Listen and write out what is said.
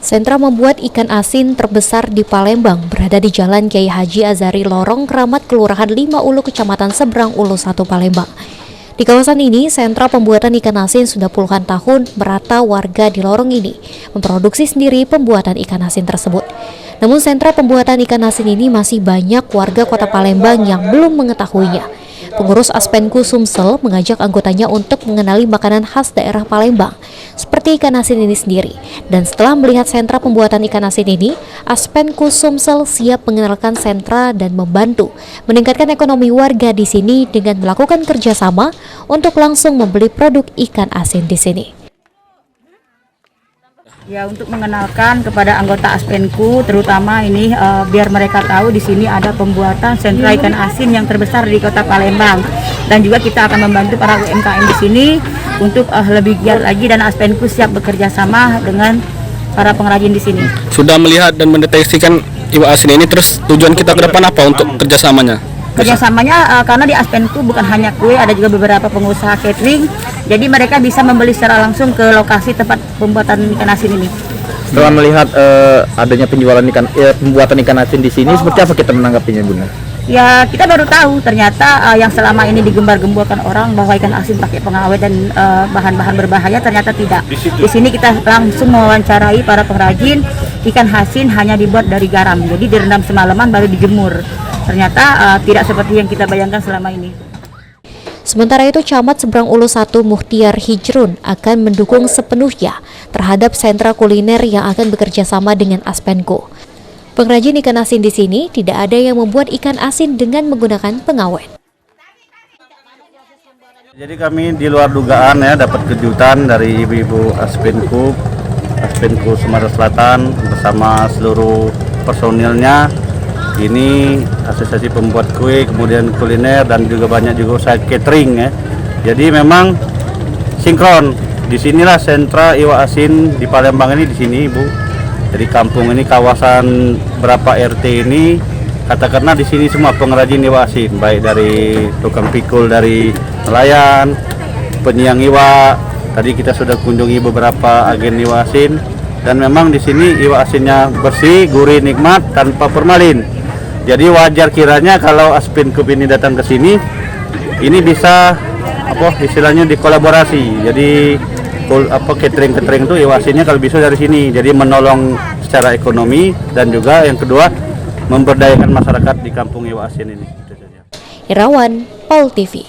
Sentra membuat ikan asin terbesar di Palembang berada di Jalan Kiai Haji Azari Lorong, Kramat, Kelurahan 5 Ulu, Kecamatan Seberang Ulu 1, Palembang. Di kawasan ini, sentra pembuatan ikan asin sudah puluhan tahun merata warga di lorong ini memproduksi sendiri pembuatan ikan asin tersebut. Namun sentra pembuatan ikan asin ini masih banyak warga Kota Palembang yang belum mengetahuinya. Pengurus Aspenku Sumsel mengajak anggotanya untuk mengenali makanan khas daerah Palembang, seperti ikan asin ini sendiri. Dan setelah melihat sentra pembuatan ikan asin ini, Aspenku Sumsel siap mengenalkan sentra dan membantu meningkatkan ekonomi warga di sini dengan melakukan kerjasama untuk langsung membeli produk ikan asin di sini. Ya, untuk mengenalkan kepada anggota Aspenku, terutama ini biar mereka tahu di sini ada pembuatan sentra ikan asin yang terbesar di Kota Palembang, dan juga kita akan membantu para UMKM di sini untuk lebih giat lagi, dan Aspenku siap bekerja sama dengan para pengrajin di sini. Sudah melihat dan mendeteksikan iwa asin ini, terus tujuan kita ke depan apa untuk kerjasamanya? Kerjasamanya karena di Aspenku bukan hanya kue, ada juga beberapa pengusaha catering, jadi mereka bisa membeli secara langsung ke lokasi tempat pembuatan ikan asin ini. Setelah melihat adanya penjualan pembuatan ikan asin di sini, seperti apa kita menanggapinya, Bunda? Ya, kita baru tahu ternyata yang selama ini digembar-gemborkan orang bahwa ikan asin pakai pengawet dan bahan-bahan berbahaya, ternyata tidak. Di sini kita langsung mewawancarai para pengrajin, ikan asin hanya dibuat dari garam, jadi direndam semalaman baru dijemur. Ternyata tidak seperti yang kita bayangkan selama ini. Sementara itu, Camat Seberang Ulu 1 Muhtiar Hijrun akan mendukung sepenuhnya terhadap sentra kuliner yang akan bekerja sama dengan Aspenku. Pengrajin ikan asin di sini tidak ada yang membuat ikan asin dengan menggunakan pengawet. Jadi kami di luar dugaan ya dapat kejutan dari ibu-ibu Aspenku Sumatera Selatan bersama seluruh personilnya. Ini asosiasi pembuat kue, kemudian kuliner, dan juga banyak juga usaha catering ya. Jadi memang sinkron. Disinilah sentra iwa asin di Palembang ini, di sini, Bu. Jadi kampung ini, kawasan berapa RT ini, katakanlah di sini semua pengrajin iwa asin, baik dari tukang pikul, dari nelayan, penyiang iwa. Tadi kita sudah kunjungi beberapa agen iwa asin, dan memang di sini iwa asinnya bersih, gurih, nikmat, tanpa formalin. Jadi wajar kiranya kalau Aspenku ini datang ke sini, ini bisa istilahnya dikolaborasi. Jadi catering itu iwa asinnya kalau bisa dari sini. Jadi menolong secara ekonomi, dan juga yang kedua memberdayakan masyarakat di kampung iwa asin ini. Irawan, Paul TV.